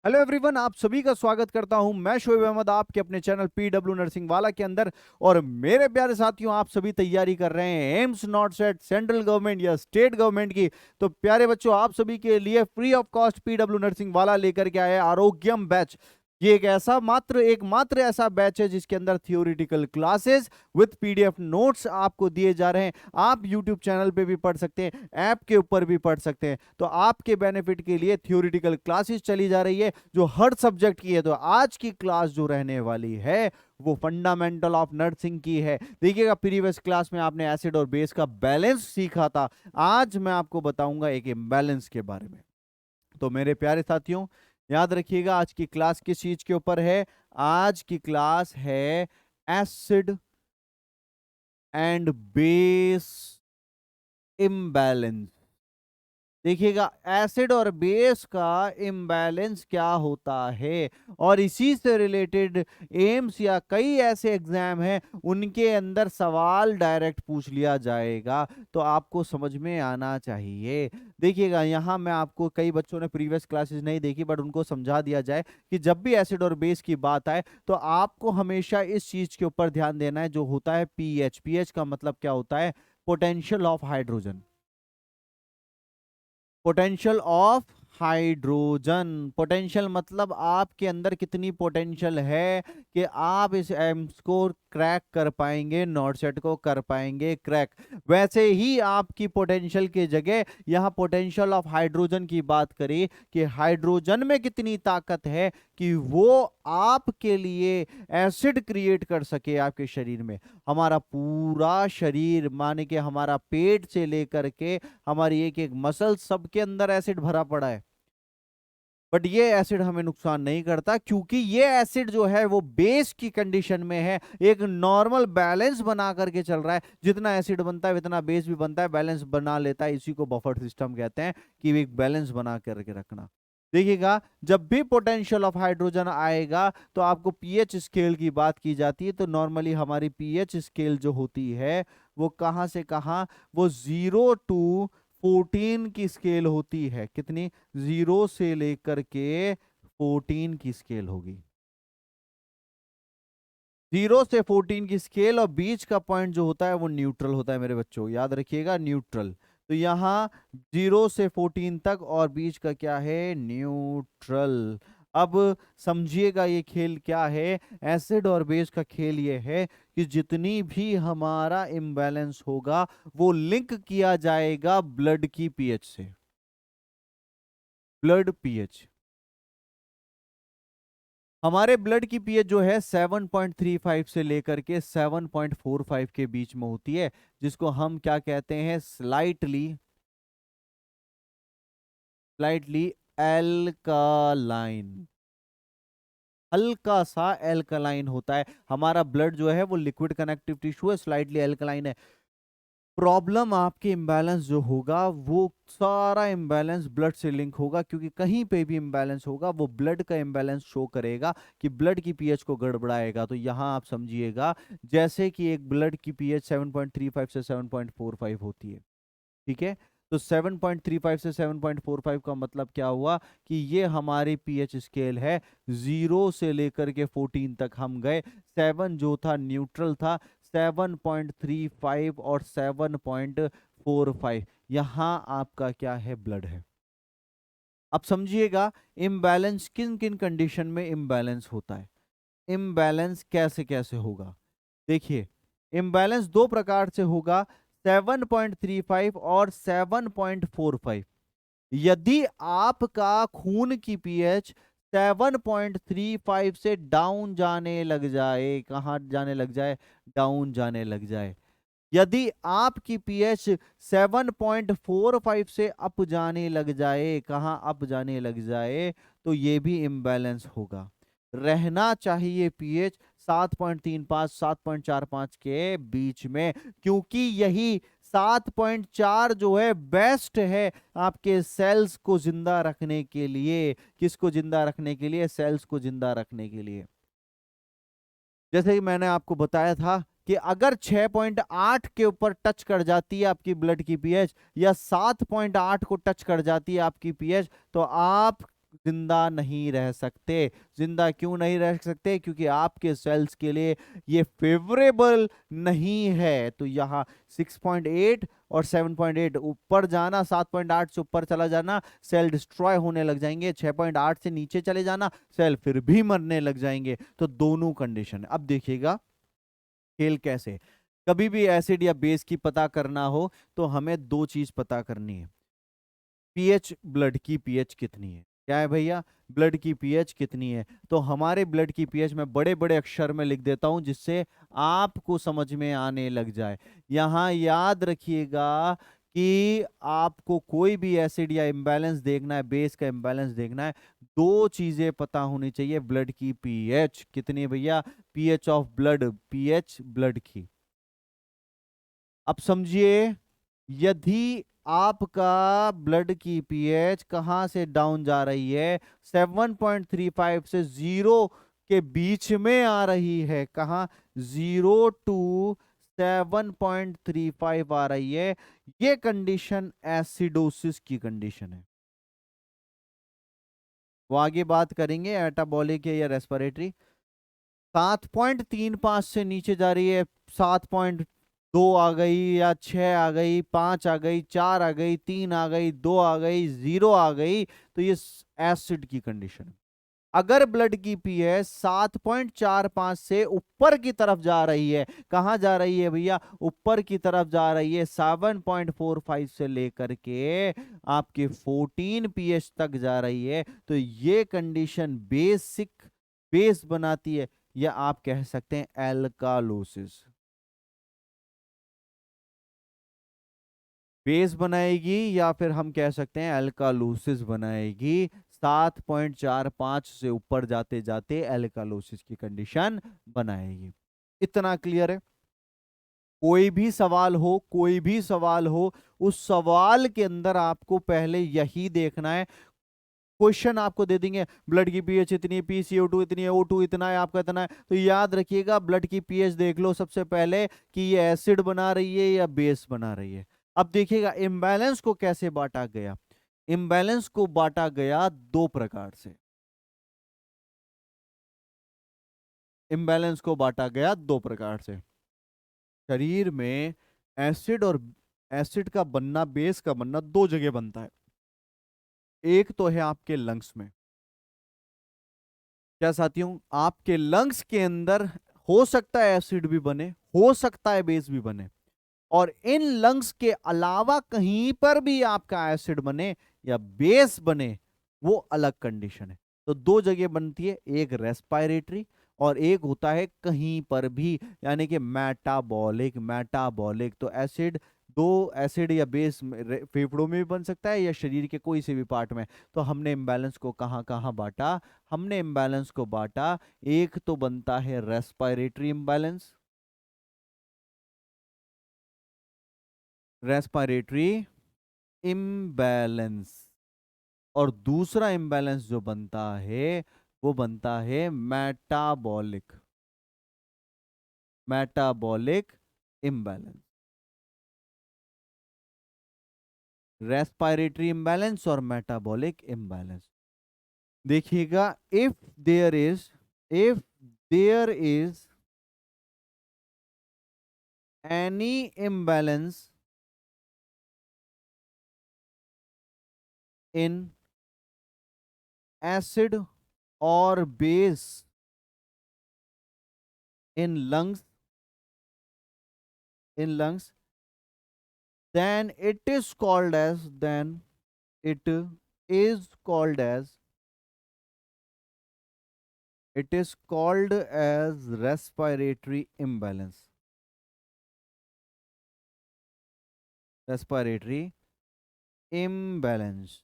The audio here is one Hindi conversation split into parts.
हेलो एवरीवन, आप सभी का स्वागत करता हूं। मैं शोएब अहमद आपके अपने चैनल पीडब्ल्यू नर्सिंग वाला के अंदर। और मेरे प्यारे साथियों, आप सभी तैयारी कर रहे हैं AIIMS NORCET central government या स्टेट गवर्नमेंट की। तो प्यारे बच्चों, आप सभी के लिए free of cost PW nursing वाला लेकर के आया आरोग्यम बैच। ये एक मात्र ऐसा बैच है जिसके अंदर theoretical classes with PDF notes आपको दिए जा रहे हैं। आप यूट्यूब चैनल पे भी पढ़ सकते हैं, ऐप के ऊपर भी पढ़ सकते हैं। तो आपके बेनिफिट के लिए थियोरिटिकल क्लासेस चली जा रही है जो हर सब्जेक्ट की है। तो आज की क्लास जो रहने वाली है वो फंडामेंटल ऑफ नर्सिंग की है। देखिएगा, प्रीवियस क्लास में आपने एसिड और बेस का बैलेंस सीखा था। आज मैं आपको बताऊंगा एक इम्बैलेंस के बारे में। तो मेरे प्यारे साथियों, याद रखिएगा आज की क्लास किस चीज के ऊपर है। आज की क्लास है एसिड एंड बेस इम्बैलेंस। देखिएगा, एसिड और बेस का इम्बैलेंस क्या होता है, और इसी से रिलेटेड एम्स या कई ऐसे एग्जाम हैं उनके अंदर सवाल डायरेक्ट पूछ लिया जाएगा। तो आपको समझ में आना चाहिए। देखिएगा, यहाँ मैं आपको, कई बच्चों ने प्रीवियस क्लासेस नहीं देखी बट उनको समझा दिया जाए कि जब भी एसिड और बेस की बात आए तो आपको हमेशा इस चीज के ऊपर ध्यान देना है जो होता है पीएच। पीएच का मतलब क्या होता है? Potential of hydrogen. Potential of hydrogen. Potential मतलब आपके अंदर कितनी पोटेंशियल है कि आप इस एम्स को क्रैक कर पाएंगे, नॉट सेट को कर पाएंगे क्रैक। वैसे ही आपकी पोटेंशियल की जगह यहाँ पोटेंशियल ऑफ हाइड्रोजन की बात करें कि हाइड्रोजन में कितनी ताकत है कि वो आपके लिए एसिड क्रिएट कर सके आपके शरीर में। हमारा पूरा शरीर, माने कि हमारा पेट से लेकर के हमारी एक एक मसल, सबके अंदर एसिड भरा पड़ा है। बट ये एसिड हमें नुकसान नहीं करता क्योंकि ये एसिड जो है वो बेस की कंडीशन में है, एक नॉर्मल बैलेंस बना करके चल रहा है। जितना एसिड बनता है उतना बेस भी बनता है, बैलेंस बना लेता है। इसी को बफर सिस्टम कहते हैं, कि एक बैलेंस बना करके रखना। देखिएगा, जब भी पोटेंशियल ऑफ हाइड्रोजन आएगा तो आपको पीएच स्केल की बात की जाती है। तो नॉर्मली हमारी पीएच स्केल जो होती है वो कहाँ से कहाँ, वो 0 to 14 की स्केल होती है। कितनी? 0 से लेकर के 14 की स्केल होगी। 0 से 14 की स्केल, और बीच का पॉइंट जो होता है वो न्यूट्रल होता है मेरे बच्चों, याद रखिएगा, न्यूट्रल। तो यहाँ 0 से 14 तक, और बीच का क्या है? न्यूट्रल। अब समझिएगा ये खेल क्या है। एसिड और बेस का खेल ये है कि जितनी भी हमारा इम्बैलेंस होगा वो लिंक किया जाएगा ब्लड की पीएच से। ब्लड पीएच, हमारे ब्लड की पीएच जो है 7.35 से लेकर के 7.45 के बीच में होती है, जिसको हम क्या कहते हैं? Slightly slightly alkaline. हल्का सा एल्कालाइन होता है हमारा ब्लड जो है, वो लिक्विड कनेक्टिव टिश्यू है, स्लाइटली एल्कालाइन है। प्रॉब्लम आपके इम्बैलेंस जो होगा वो सारा इम्बैलेंस ब्लड से लिंक होगा, क्योंकि कहीं पे भी इम्बैलेंस होगा वो ब्लड का इम्बैलेंस शो करेगा, कि ब्लड की पीएच को गड़बड़ाएगा। तो यहां आप समझिएगा, जैसे कि एक ब्लड की पीएच 7.35 से 7.45 होती है, ठीक है? तो 7.35 से 7.45 का मतलब क्या हुआ कि ये हमारी पीएच स्केल है। 0 से लेकर के 14 तक हम गए। 7 जो था न्यूट्रल था, 7.35 और 7.45, यहां आपका क्या है? ब्लड है। अब समझिएगा, इम्बैलेंस किन किन कंडीशन में इम्बैलेंस होता है, इम्बैलेंस कैसे कैसे होगा। देखिए, इम्बैलेंस दो प्रकार से होगा, 7.35 और 7.45। यदि आपका खून की पीएच 7.35 से डाउन जाने लग जाए, कहां जाने लग जाए? डाउन जाने लग जाए। यदि आपकी पीएच 7.45 से अप जाने लग जाए, कहां अप जाने लग जाए, तो ये भी इम्बैलेंस होगा। रहना चाहिए पीएच 7.35 7.45 के बीच में, क्योंकि यही 7.4 जो है बेस्ट है आपके सेल्स को जिंदा रखने के लिए। किसको जिंदा रखने के लिए? सेल्स को जिंदा रखने के लिए। जैसे कि मैंने आपको बताया था कि अगर 6.8 के ऊपर टच कर जाती है आपकी ब्लड की पीएच, या 7.8 को टच कर जाती है आपकी पीएच, तो आप जिंदा नहीं रह सकते। जिंदा क्यों नहीं रह सकते? क्योंकि आपके सेल्स के लिए ये फेवरेबल नहीं है। तो यहाँ 6.8 और 7.8 ऊपर जाना, 7.8 से ऊपर चला जाना, सेल डिस्ट्रॉय होने लग जाएंगे। 6.8 से नीचे चले जाना, सेल फिर भी मरने लग जाएंगे। तो दोनों कंडीशन है। अब देखिएगा खेल कैसे। कभी भी एसिड या बेस की पता करना हो तो हमें दो चीज पता करनी है। पीएच, ब्लड की पीएच कितनी है। क्या है भैया? ब्लड की पीएच कितनी है। तो हमारे ब्लड की पीएच मैं बड़े बड़े अक्षर में लिख देता हूं जिससे आपको समझ में आने लग जाए। यहां याद रखिएगा कि आपको कोई भी एसिड या इम्बैलेंस देखना है, बेस का इम्बैलेंस देखना है, दो चीजें पता होनी चाहिए। ब्लड की पीएच कितनी है भैया? PH of blood, pH blood की। अब समझिए, यदि आपका ब्लड की पीएच कहां से डाउन जा रही है, 7.35 से 0 के बीच में आ रही है। कहां? 0 टू 7.35 आ रही है। ये कंडीशन एसिडोसिस की कंडीशन है। वो आगे बात करेंगे एटाबॉलिक है या रेस्पिरेटरी। 7.35 से नीचे जा रही है, 7.2 आ गई या 6 आ गई, 5 आ गई, 4 आ गई, 3 आ गई, 2 आ गई, 0 आ गई, तो ये एसिड की कंडीशन है। अगर ब्लड की पीएच 7.45 से ऊपर की तरफ जा रही है, कहां जा रही है भैया? ऊपर की तरफ जा रही है, 7.45 से लेकर के आपके 14 पीएच तक जा रही है, तो ये कंडीशन बेसिक बेस बनाती है, या आप कह सकते हैं एल्कालोसिस। बेस बनाएगी या फिर हम कह सकते हैं एल्कालोसिस बनाएगी। 7.45 से ऊपर जाते जाते एल्कालोसिस की कंडीशन बनाएगी। इतना क्लियर है? कोई भी सवाल हो, कोई भी सवाल हो, उस सवाल के अंदर आपको पहले यही देखना है। क्वेश्चन आपको दे देंगे ब्लड की पीएच इतनी है, PCO2 इतनी है, O2 इतना है, आपका इतना है, तो याद रखिएगा ब्लड की पीएच देख लो सबसे पहले कि ये एसिड बना रही है या बेस बना रही है। अब देखिएगा इम्बैलेंस को कैसे बांटा गया। इम्बैलेंस को बांटा गया दो प्रकार से। इम्बैलेंस को बांटा गया दो प्रकार से। शरीर में एसिड और एसिड का बनना, बेस का बनना दो जगह बनता है। एक तो है आपके लंग्स में। क्या साथियों? आपके लंग्स के अंदर हो सकता है एसिड भी बने, हो सकता है बेस भी बने, और इन लंग्स के अलावा कहीं पर भी आपका एसिड बने या बेस बने, वो अलग कंडीशन है। तो दो जगह बनती है, एक रेस्पिरेटरी और एक होता है कहीं पर भी, यानी कि मेटाबॉलिक। मेटाबॉलिक तो एसिड, दो एसिड या बेस फेफड़ों में भी बन सकता है या शरीर के कोई से भी पार्ट में। तो हमने इम्बैलेंस को कहाँ कहाँ बांटा? हमने इम्बैलेंस को बांटा, एक तो बनता है रेस्पिरेटरी इम्बैलेंस, रेस्पिरेटरी इम्बैलेंस, और दूसरा इम्बैलेंस जो बनता है वो बनता है metabolic, metabolic imbalance. Respiratory imbalance और मेटाबॉलिक इम्बैलेंस। देखिएगा, if there is, if there is any imbalance in acid और base in lungs, in lungs, then it is called as, then it is called as, it is called as respiratory imbalance, respiratory imbalance।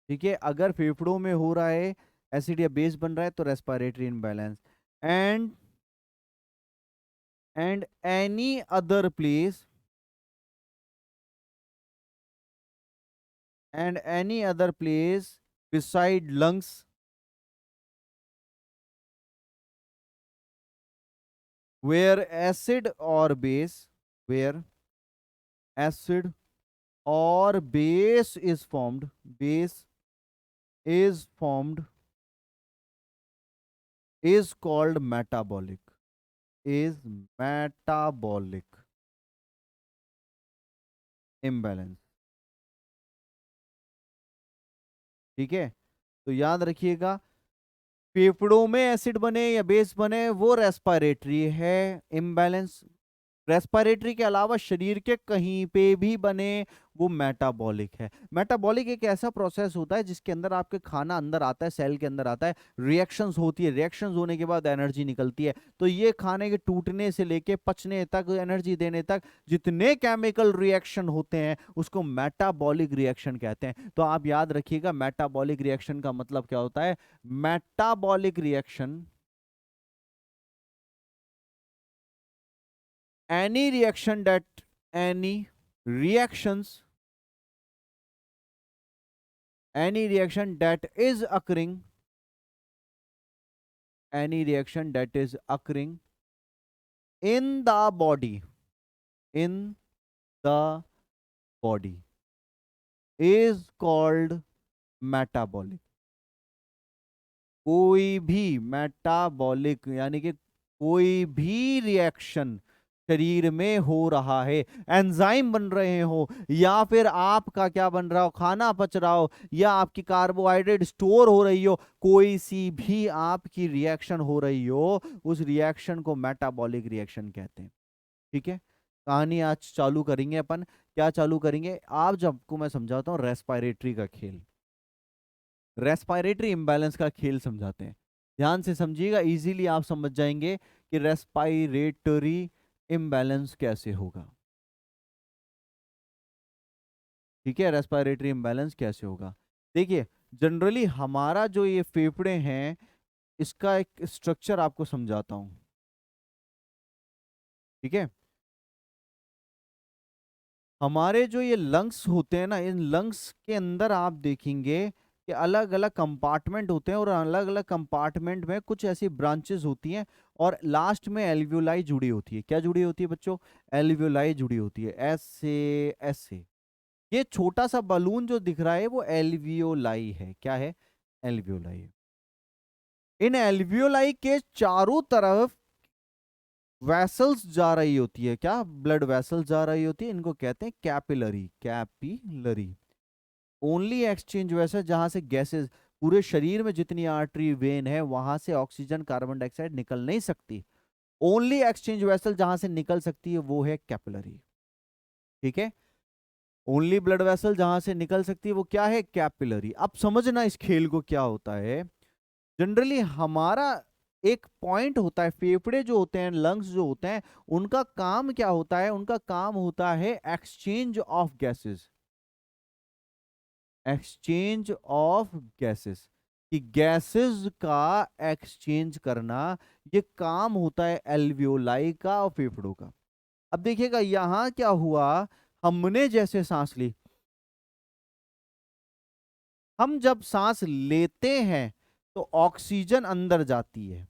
ठीक है, अगर फेफड़ों में हो रहा है, एसिड या बेस बन रहा है, तो respiratory imbalance. And any other place, and any other place beside lungs where acid or base, where acid or base is formed, base is formed is called metabolic, is metabolic imbalance। ठीक है, तो याद रखिएगा, फेफड़ों में एसिड बने या बेस बने वो रेस्पिरेटरी है इम्बैलेंस, रेस्पिरेटरी के अलावा शरीर के कहीं पे भी बने वो मेटाबॉलिक है। मेटाबॉलिक एक ऐसा प्रोसेस होता है जिसके अंदर आपके खाना अंदर आता है, सेल के अंदर आता है, रिएक्शंस होती है, रिएक्शंस होने के बाद एनर्जी निकलती है। तो ये खाने के टूटने से लेके पचने तक, एनर्जी देने तक जितने केमिकल रिएक्शन होते हैं उसको मेटाबॉलिक रिएक्शन कहते हैं। तो आप याद रखिएगा, मेटाबॉलिक रिएक्शन का मतलब क्या होता है। Metabolic reaction, any reaction that any reactions any reaction that is occurring any reaction that is occurring in the body, in the body is called metabolic। कोई भी मेटाबॉलिक यानी कि कोई भी रिएक्शन शरीर में हो रहा है, एंजाइम बन रहे हो या फिर आपका क्या बन रहा हो, खाना पच रहा हो या आपकी कार्बोहाइड्रेट स्टोर हो रही हो, कोई सी भी आपकी रिएक्शन हो रही हो, उस रिएक्शन को मेटाबॉलिक रिएक्शन कहते हैं। ठीक है, कहानी आज चालू करेंगे अपन। क्या चालू करेंगे, आप जब को मैं समझाता हूँ रेस्पिरेटरी का खेल, रेस्पिरेटरी इम्बैलेंस का खेल समझाते हैं। ध्यान से समझिएगा, इजीली आप समझ जाएंगे कि रेस्पिरेटरी इम्बैलेंस कैसे होगा। ठीक है, रेस्पिरेटरी इम्बैलेंस कैसे होगा। देखिए, जनरली हमारा जो ये फेफड़े हैं इसका एक स्ट्रक्चर आपको समझाता हूं। ठीक है, हमारे जो ये लंग्स होते हैं ना, इन लंग्स के अंदर आप देखेंगे कि अलग अलग कंपार्टमेंट होते हैं और अलग अलग कंपार्टमेंट में कुछ ऐसी ब्रांचेस होती हैं और लास्ट में एल्वियोलाई जुड़ी होती है। क्या जुड़ी होती है बच्चों, एल्वियोलाई जुड़ी होती है, ऐसे ऐसे। ये छोटा सा बलून जो दिख रहा है वो एल्वियोलाई है। क्या है, एल्वियोलाई। इन एल्वियोलाई के चारों तरफ वेसल्स जा रही होती है, क्या, ब्लड वेसल्स जा रही होती है, इनको कहते हैं capillary, capillary. Only exchange vessel जहां से गैसेस, पूरे शरीर में जितनी आर्टरी वेन है वहां से ऑक्सीजन कार्बन डाइऑक्साइड निकल नहीं सकती, ओनली एक्सचेंज वेसल जहां से निकल सकती है वो है कैपिलरी। ठीक है, ओनली ब्लड वेसल जहां से निकल सकती है वो क्या है, कैपिलरी। अब समझना इस खेल को क्या होता है। जनरली हमारा एक पॉइंट होता है, फेफड़े जो होते हैं, लंग्स जो होते हैं, उनका काम क्या होता है, उनका काम होता है exchange of gases, exchange of gases, कि गैसेस का एक्सचेंज करना, ये काम होता है एल्वियोलाई का और फेफड़ों का। अब देखिएगा यहां क्या हुआ, हमने जैसे सांस ली, हम जब सांस लेते हैं तो ऑक्सीजन अंदर जाती है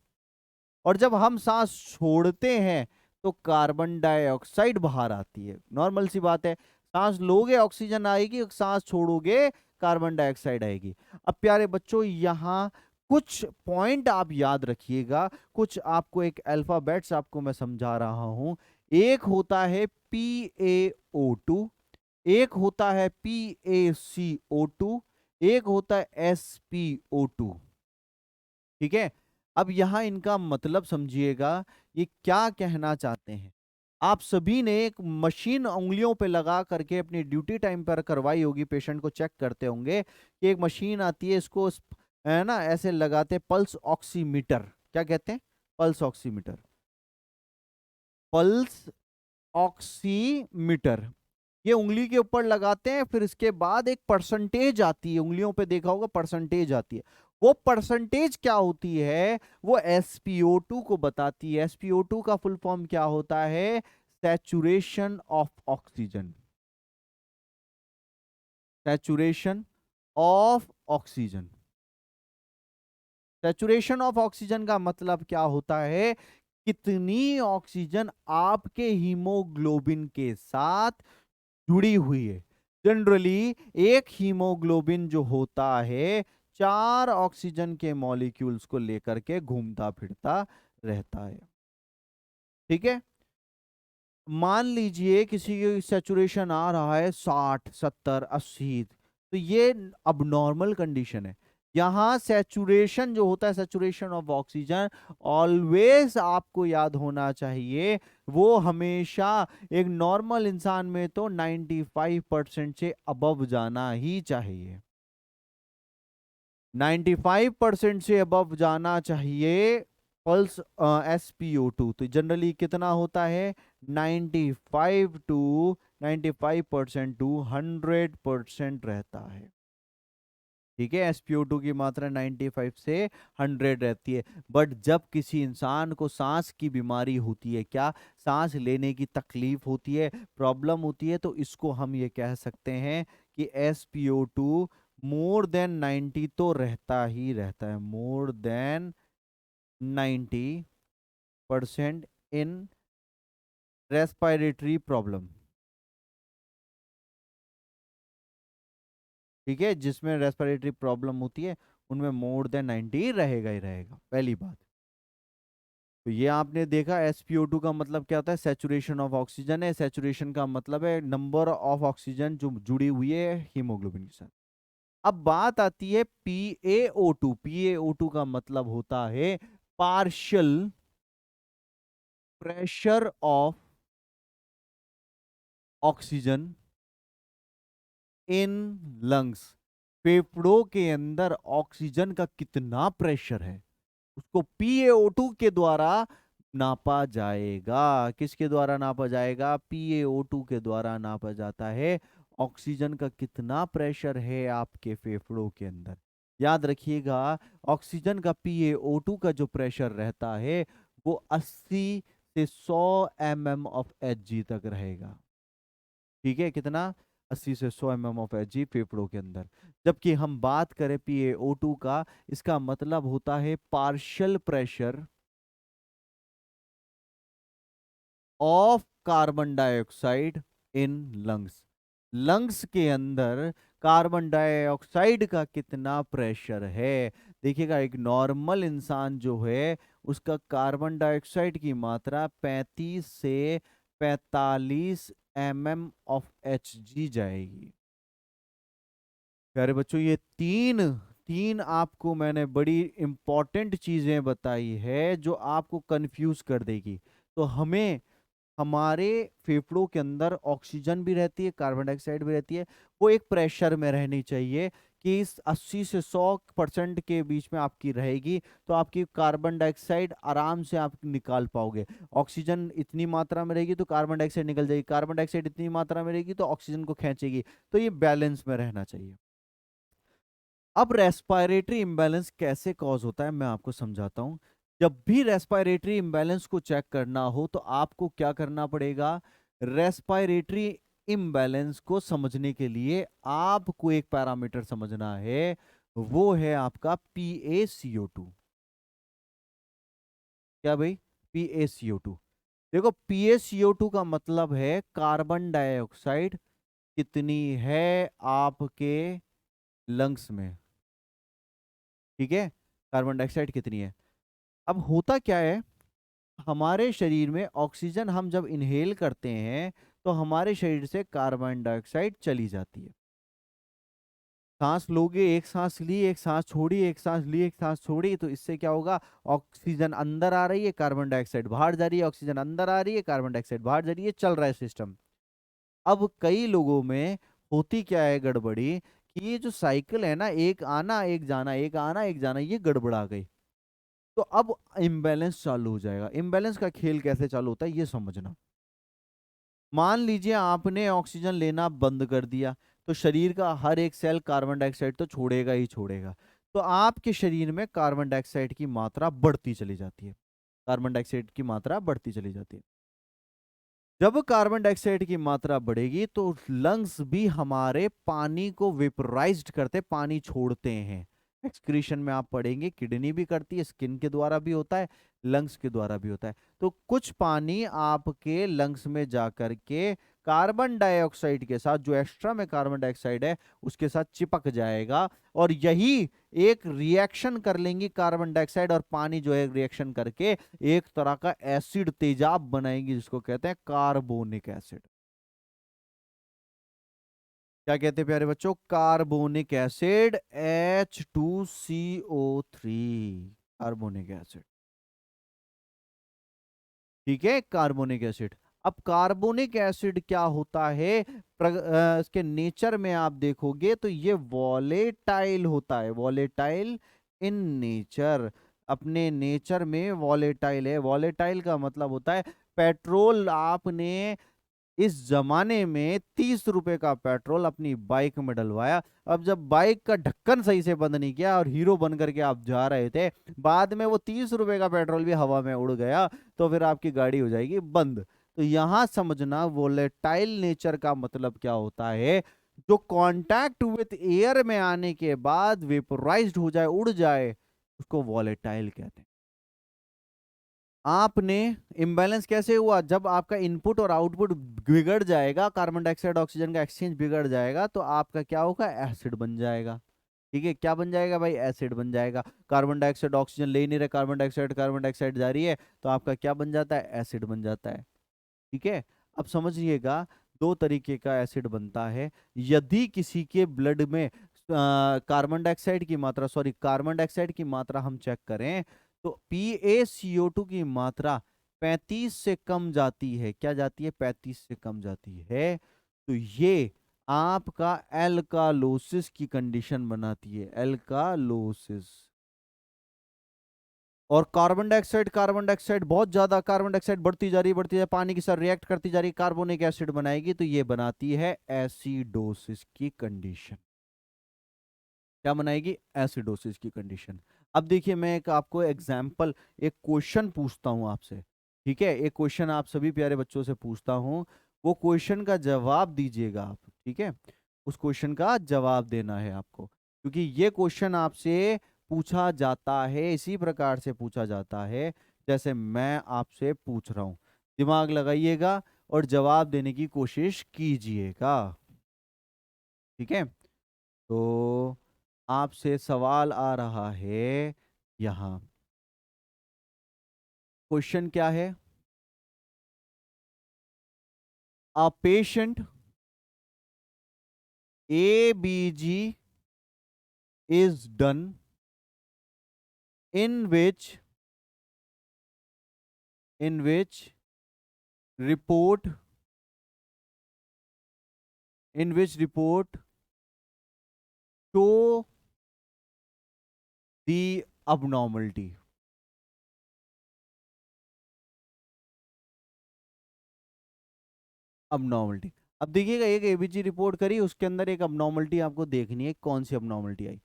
और जब हम सांस छोड़ते हैं तो कार्बन डाइऑक्साइड बाहर आती है। नॉर्मल सी बात है, सांस लोगे ऑक्सीजन आएगी, सांस छोड़ोगे कार्बन डाइऑक्साइड आएगी। अब प्यारे बच्चों यहाँ कुछ पॉइंट आप याद रखिएगा, कुछ आपको एक अल्फाबेट्स आपको मैं समझा रहा हूं। एक होता है PaO2, एक होता है PaCO2, एक होता है SpO2। ठीक है, अब यहां इनका मतलब समझिएगा, ये क्या कहना चाहते हैं। आप सभी ने एक मशीन उंगलियों पे लगा करके अपनी ड्यूटी टाइम पर करवाई होगी, पेशेंट को चेक करते होंगे कि एक मशीन आती है, इसको है ना ऐसे लगाते, पल्स ऑक्सीमीटर, क्या कहते हैं, पल्स ऑक्सीमीटर, पल्स ऑक्सीमीटर। ये उंगली के ऊपर लगाते हैं, फिर इसके बाद एक परसेंटेज आती है, उंगलियों पे देखा होगा परसेंटेज आती है। वो परसेंटेज क्या होती है, वो SpO2 को बताती है। SpO2 का फुल फॉर्म क्या होता है, saturation of oxygen, saturation of oxygen. Saturation of oxygen का मतलब क्या होता है, कितनी ऑक्सीजन आपके हीमोग्लोबिन के साथ जुड़ी हुई है। जनरली एक हीमोग्लोबिन जो होता है 4 ऑक्सीजन के मॉलिक्यूल्स को लेकर के घूमता फिरता रहता है। ठीक है, मान लीजिए किसी की सैचुरेशन आ रहा है 60, 70, 80, तो ये अब नॉर्मल कंडीशन है। यहां सैचुरेशन जो होता है, सैचुरेशन ऑफ ऑक्सीजन, ऑलवेज आपको याद होना चाहिए, वो हमेशा एक नॉर्मल इंसान में तो 95% से अबव जाना ही चाहिए। 95% से अबव जाना चाहिए पल्स SpO2। तो जनरली कितना होता है, 95 टू 95% टू 100% रहता है। ठीक है, SpO2 की मात्रा 95 से 100 रहती है। बट जब किसी इंसान को सांस की बीमारी होती है, क्या सांस लेने की तकलीफ होती है, प्रॉब्लम होती है, तो इसको हम ये कह सकते हैं कि SpO2 मोर देन 90 तो रहता ही रहता है, मोर देन 90% इन रेस्पिरेटरी प्रॉब्लम। ठीक है, जिसमें रेस्पिरेटरी प्रॉब्लम होती है उनमें मोर देन 90 रहेगा ही रहेगा, पहली बात। तो ये आपने देखा, SpO2 का मतलब क्या होता है, सैचुरेशन ऑफ ऑक्सीजन है। सैचुरेशन का मतलब है नंबर ऑफ ऑक्सीजन जो जुड़ी हुई है हीमोग्लोबिन के साथ। अब बात आती है PaO2। PaO2 का मतलब होता है partial pressure of oxygen in lungs. फेफड़ों के अंदर ऑक्सीजन का कितना प्रेशर है उसको PaO2 के द्वारा नापा जाएगा। किसके द्वारा नापा जाएगा, PaO2 के द्वारा नापा जाता है। ऑक्सीजन का कितना प्रेशर है आपके फेफड़ों के अंदर, याद रखिएगा। ऑक्सीजन का PaO2 का जो प्रेशर रहता है वो 80 से 100 mm of Hg तक रहेगा। ठीक है, कितना, 80 से 100 mm of Hg फेफड़ों के अंदर। जबकि हम बात करें PaO2 का, इसका मतलब होता है partial pressure of carbon dioxide in lungs. Lungs के अंदर कार्बन डाइऑक्साइड का कितना प्रेशर है। देखिएगा, एक नॉर्मल इंसान जो है उसका कार्बन डाइऑक्साइड की मात्रा 35 से 45 mm of Hg जाएगी। प्यारे बच्चों, ये तीन तीन आपको मैंने बड़ी इंपॉर्टेंट चीजें बताई है जो आपको कंफ्यूज कर देगी। तो हमें हमारे फेफड़ों के अंदर ऑक्सीजन भी रहती है, कार्बन डाइऑक्साइड भी रहती है, वो एक प्रेशर में रहनी चाहिए कि इस 80 से 100% के बीच में आपकी रहेगी। तो आपकी कार्बन डाइऑक्साइड आराम से आप निकाल पाओगे। ऑक्सीजन इतनी मात्रा में रहेगी तो कार्बन डाइऑक्साइड निकल जाएगी, कार्बन डाइऑक्साइड इतनी मात्रा में रहेगी तो ऑक्सीजन को खींचेगी। तो ये बैलेंस में रहना चाहिए। अब रेस्पिरेटरी इम्बैलेंस कैसे कॉज होता है मैं आपको समझाता हूं। जब भी रेस्पिरेटरी इम्बैलेंस को चेक करना हो तो आपको क्या करना पड़ेगा, रेस्पिरेटरी इम्बैलेंस को समझने के लिए आपको एक पैरामीटर समझना है, वो है आपका PaCO2। क्या भाई, PaCO2। देखो, PaCO2 का मतलब है कार्बन डाइऑक्साइड कितनी है आपके लंग्स में। ठीक है, कार्बन डाइऑक्साइड कितनी है। अब होता क्या है, हमारे शरीर में ऑक्सीजन हम जब इनहेल करते हैं तो हमारे शरीर से कार्बन डाइऑक्साइड चली जाती है। सांस लोगे, एक सांस ली, एक सांस छोड़ी, एक सांस ली, एक सांस छोड़ी, तो इससे क्या होगा, ऑक्सीजन अंदर आ रही है, कार्बन डाइऑक्साइड बाहर जा रही है, ऑक्सीजन अंदर आ रही है, कार्बन डाइऑक्साइड बाहर जा रही है, चल रहा है सिस्टम। अब कई लोगों में होती क्या है गड़बड़ी, कि ये जो साइकिल है ना, एक आना एक जाना, एक आना एक जाना, ये गड़बड़ा गई। तो अब इम्बैलेंस चालू हो जाएगा। इम्बैलेंस का खेल कैसे चालू होता है ये समझना। मान लीजिए आपने ऑक्सीजन लेना बंद कर दिया, तो शरीर का हर एक सेल कार्बन डाइऑक्साइड तो छोड़ेगा ही छोड़ेगा। तो आपके शरीर में कार्बन डाइऑक्साइड की मात्रा बढ़ती चली जाती है, कार्बन डाइऑक्साइड की मात्रा बढ़ती चली जाती है। जब कार्बन डाइऑक्साइड की मात्रा बढ़ेगी तो लंग्स भी हमारे पानी को वेपराइज्ड करते, पानी छोड़ते हैं। एक्सक्रीशन में आप पढ़ेंगे, किडनी भी करती है, स्किन के द्वारा भी होता है, लंग्स के द्वारा भी होता है। तो कुछ पानी आपके लंग्स में जाकर के कार्बन डाइऑक्साइड के साथ, जो एक्स्ट्रा में कार्बन डाइऑक्साइड है उसके साथ चिपक जाएगा, और यही एक रिएक्शन कर लेंगी कार्बन डाइऑक्साइड और पानी जो है रिएक्शन करके एक तरह का एसिड तेजाब बनाएंगी, जिसको कहते हैं कार्बोनिक एसिड। क्या कहते हैं प्यारे बच्चों? Carbonic acid, H2CO3, carbonic acid. ठीक है, कार्बोनिक एसिड। अब कार्बोनिक एसिड क्या होता है, इसके नेचर में आप देखोगे तो ये वॉलेटाइल होता है, वॉलेटाइल इन नेचर, अपने नेचर में वॉलेटाइल है। वॉलेटाइल का मतलब होता है, पेट्रोल आपने इस जमाने में 30 रुपए का पेट्रोल अपनी बाइक में डलवाया, अब जब बाइक का ढक्कन सही से बंद नहीं किया और हीरो बन करके आप जा रहे थे, बाद में वो 30 रुपए का पेट्रोल भी हवा में उड़ गया, तो फिर आपकी गाड़ी हो जाएगी बंद। तो यहां समझना वोलेटाइल नेचर का मतलब क्या होता है, जो कांटेक्ट विथ एयर में आने के बाद वेपोराइज्ड हो जाए, उड़ जाए, उसको वॉलेटाइल कहते हैं। आपने इम्बैलेंस कैसे हुआ, जब आपका इनपुट और आउटपुट बिगड़ जाएगा, कार्बन डाइऑक्साइड ऑक्सीजन का एक्सचेंज बिगड़ जाएगा, तो आपका क्या होगा, एसिड बन जाएगा। ठीक है, क्या बन जाएगा भाई, एसिड बन जाएगा। कार्बन डाइऑक्साइड ऑक्सीजन ले नहीं रहे, कार्बन डाइऑक्साइड जा रही है, तो आपका क्या बन जाता है, एसिड बन जाता है। ठीक है, अब समझिएगा, दो तरीके का एसिड बनता है। यदि किसी के ब्लड में कार्बन डाइऑक्साइड की मात्रा, सॉरी कार्बन डाइऑक्साइड की मात्रा हम चेक करें, तो PaCO2 की मात्रा 35 से कम जाती है, क्या जाती है, 35 से कम जाती है, तो ये आपका एल्कालोसिस की कंडीशन बनाती है, एल्कालोसिस। और कार्बन डाइऑक्साइड बहुत ज्यादा, कार्बन डाइऑक्साइड बढ़ती जा रही है, बढ़ती जा रही है, पानी के साथ रिएक्ट करती जा रही है, कार्बोनिक एसिड बनाएगी, तो ये बनाती है एसिडोसिस की कंडीशन। क्या बनाएगी, एसिडोसिस की कंडीशन। अब देखिए, मैं एक आपको एग्जाम्पल, एक क्वेश्चन पूछता हूं आपसे। ठीक है, एक क्वेश्चन आप सभी प्यारे बच्चों से पूछता हूं, वो क्वेश्चन का जवाब दीजिएगा आप। ठीक है, उस क्वेश्चन का जवाब देना है आपको, क्योंकि ये क्वेश्चन आपसे पूछा जाता है, इसी प्रकार से पूछा जाता है जैसे मैं आपसे पूछ रहा हूं। दिमाग लगाइएगा और जवाब देने की कोशिश कीजिएगा। ठीक है, तो आपसे सवाल आ रहा है यहां, क्वेश्चन क्या है, a patient ABG is done in which report report show the abnormality। abnormality, अब देखिएगा, एक एबीजी रिपोर्ट करी, उसके अंदर एक abnormality आपको देखनी है, कौन सी abnormality आई।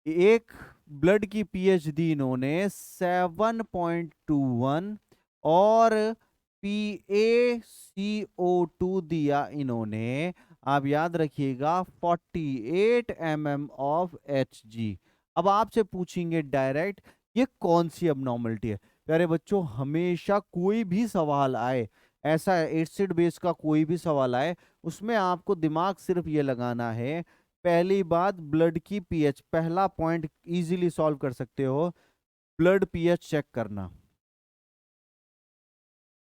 एक ब्लड की पीएच दी इन्होंने 7.21 और PaCO2 दिया इन्होंने, आप याद रखिएगा 48 mm ऑफ Hg। अब आपसे पूछेंगे डायरेक्ट, ये कौन सी abnormality है। प्यारे बच्चों, हमेशा कोई भी सवाल आए, ऐसा एसिड बेस का कोई भी सवाल आए, उसमें आपको दिमाग सिर्फ ये लगाना है, पहली बात ब्लड की पीएच, पहला पॉइंट इजीली सॉल्व कर सकते हो, ब्लड पीएच चेक करना।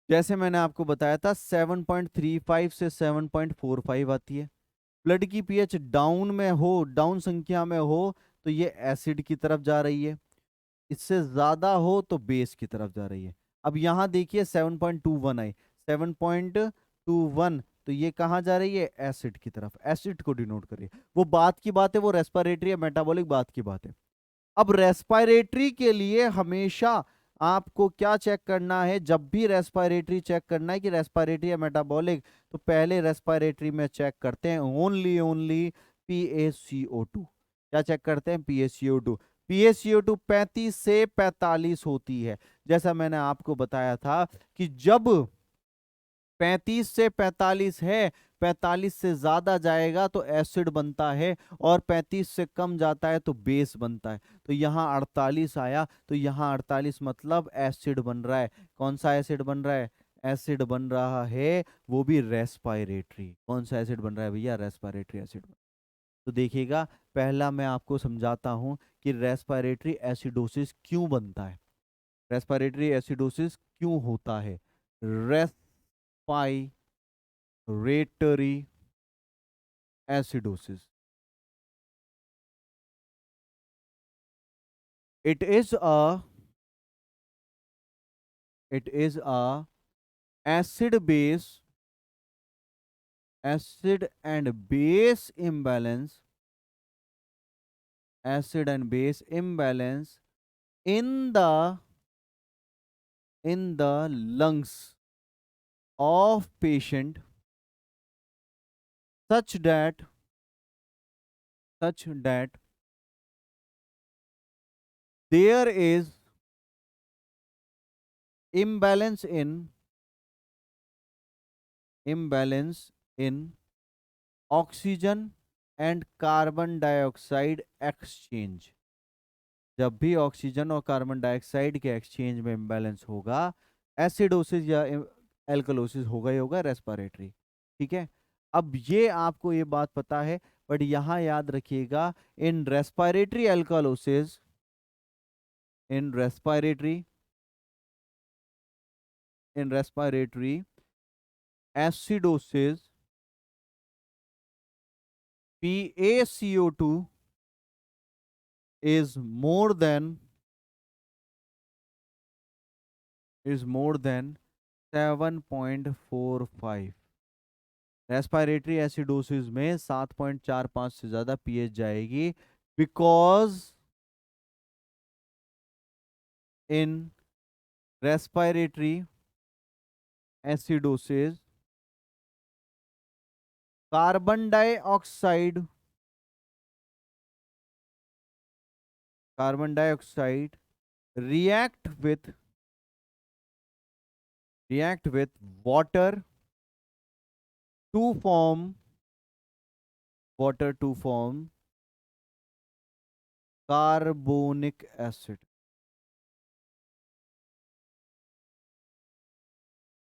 जैसे मैंने आपको बताया था 7.35 से 7.45 आती है। ब्लड की पीएच डाउन में हो, डाउन संख्या में हो, तो ये एसिड की तरफ जा रही है, इससे ज्यादा हो तो बेस की तरफ जा रही है। अब यहां देखिए 7.21 आई, 7.21, तो ये कहां जा रही है, एसिड की तरफ, एसिड को डिनोट करिए। वो बात की बात है, वो रेस्पिरेटरी या मेटाबॉलिक बात की बात है। अब रेस्पिरेटरी के लिए हमेशा आपको क्या चेक करना है, जब भी रेस्पिरेटरी चेक करना है कि रेस्पिरेटरी या मेटाबॉलिक, तो पहले रेस्पिरेटरी में चेक करते हैं ओनली ओनली PaCO2। क्या चेक करते हैं, PaCO2। PaCO2 35 से 45 होती है। जैसा मैंने आपको बताया था कि जब 35 से 45 है, 45 से ज्यादा जाएगा तो एसिड बनता है, और 35 से कम जाता है तो बेस बनता है। तो यहाँ 48 आया, तो यहाँ 48 मतलब एसिड बन रहा है। कौन सा एसिड बन रहा है, एसिड बन रहा है, वो भी रेस्पिरेटरी। कौन सा एसिड बन रहा है भैया? Respiratory acid. तो देखिएगा, पहला मैं आपको समझाता हूं कि रेस्पिरेटरी एसिडोसिस क्यों बनता है, रेस्पिरेटरी एसिडोसिस क्यों होता है। Respiratory acidosis, it is a it is a acid base acid and base imbalance acid and base imbalance in the lungs of patient, such that such that there is imbalance in oxygen and carbon dioxide exchange। जब भी ऑक्सीजन और कार्बन डाइऑक्साइड के एक्सचेंज में इम्बैलेंस होगा, एसिडोसिस या एल्कलोसिस होगा ही होगा, रेस्पिरेटरी। ठीक है, अब ये आपको ये बात पता है, बट यहां याद रखिएगा, in respiratory alkalosis, in respiratory acidosis, PaCO2 is more than 7.45। Respiratory acidosis में 7.45 से ज्यादा पीएच जाएगी, because in respiratory acidosis carbon dioxide react with water to form carbonic acid,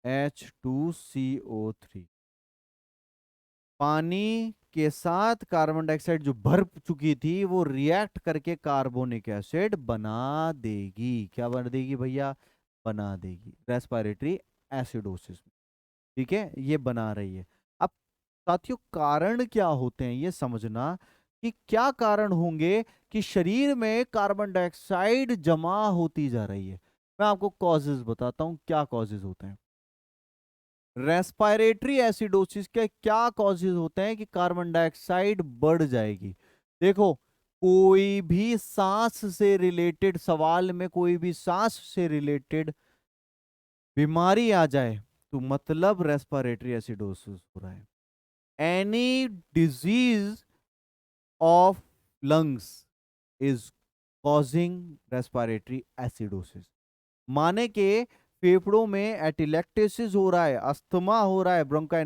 H2CO3। पानी के साथ कार्बन डाइऑक्साइड जो भर चुकी थी, वो रिएक्ट करके कार्बोनिक एसिड बना देगी। क्या बना देगी भैया? बना देगी, रेस्पिरेटरी एसिडोसिस में। ठीक है, ये बना रही है। अब साथियों, कारण क्या होते हैं ये समझना, कि क्या कारण होंगे कि शरीर में कार्बन डाइऑक्साइड जमा होती जा रही है। मैं आपको कॉजेज बताता हूं, क्या कॉजेज होते हैं। रेस्पिरेटरी एसिडोसिस के क्या कॉजेज होते हैं कि कार्बन डाइऑक्साइड बढ़ जाएगी। देखो, कोई भी सांस से रिलेटेड सवाल में, कोई भी सांस से रिलेटेड बीमारी आ जाए, तो मतलब रेस्पिरेटरी एसिडोसिस हो रहा है। Any disease of lungs is causing respiratory acidosis. माने के फेफड़ों में एटिलेक्टेसिस हो रहा है, अस्थमा हो रहा है, ब्रोंकाई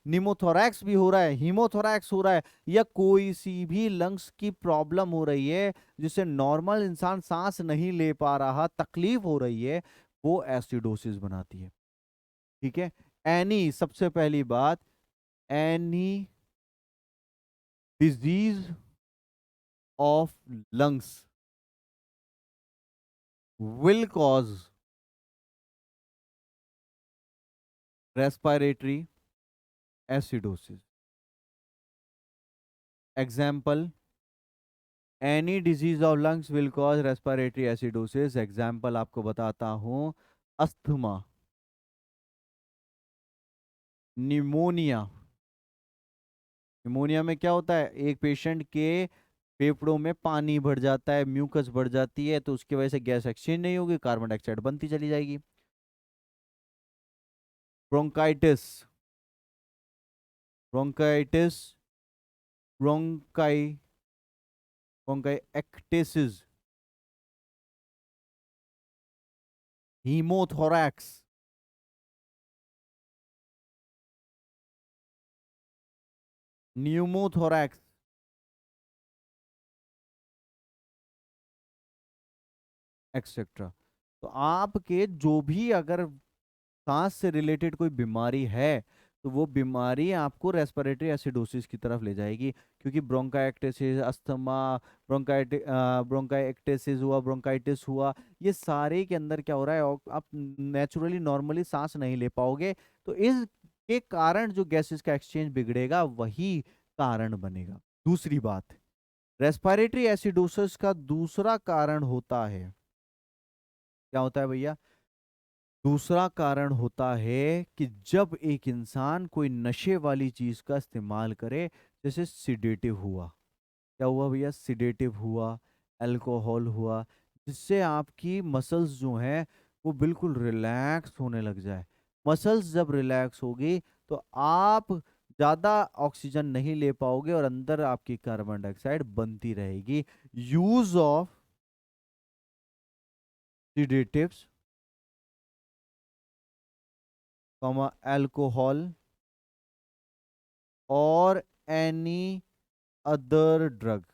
निमोथोरैक्स भी हो रहा है, हीमोथोरैक्स हो रहा है, या कोई सी भी लंग्स की प्रॉब्लम हो रही है जिससे नॉर्मल इंसान सांस नहीं ले पा रहा, तकलीफ हो रही है, वो एसिडोसिस बनाती है। ठीक है, एनी, सबसे पहली बात, any disease of lungs will cause respiratory acidosis। Example, any disease of lungs will cause respiratory acidosis। Example आपको बताता हूं, अस्थमा, निमोनिया। निमोनिया में क्या होता है, एक पेशेंट के फेफड़ों में पानी भर जाता है, म्यूकस बढ़ जाती है, तो उसकी वजह से गैस एक्सचेंज नहीं होगी, कार्बन डाइऑक्साइड बनती चली जाएगी। Bronchitis, bronchitis, bronchi bronchitis, haemothorax, pneumothorax, etcetera. तो आपके जो भी अगर सांस से रिलेटेड कोई बीमारी है तो वो बीमारी आपको रेस्पिरेटरी एसिडोसिस की तरफ ले जाएगी, क्योंकि ब्रोंकाइटिस, अस्थमा, ब्रोंकाइटिस हुआ, ब्रोंकाइटिस हुआ, ये सारे के अंदर क्या हो रहा है, आप नेचुरली नॉर्मली सांस नहीं ले पाओगे, तो इसके कारण जो गैसेस का एक्सचेंज बिगड़ेगा वही कारण बनेगा। दूसरी बात, रेस्पिरेटरी एसिडोसिस का दूसरा कारण होता है, क्या होता है भैया? दूसरा कारण होता है कि जब एक इंसान कोई नशे वाली चीज का इस्तेमाल करे, जैसे सिडेटिव हुआ, क्या हुआ भैया? सिडेटिव हुआ, अल्कोहल हुआ, जिससे आपकी मसल्स जो हैं वो बिल्कुल रिलैक्स होने लग जाए। मसल्स जब रिलैक्स होगी तो आप ज्यादा ऑक्सीजन नहीं ले पाओगे और अंदर आपकी कार्बन डाइऑक्साइड बनती रहेगी। यूज ऑफ सिडेटिव्स, अल्कोहल और एनी अदर ड्रग,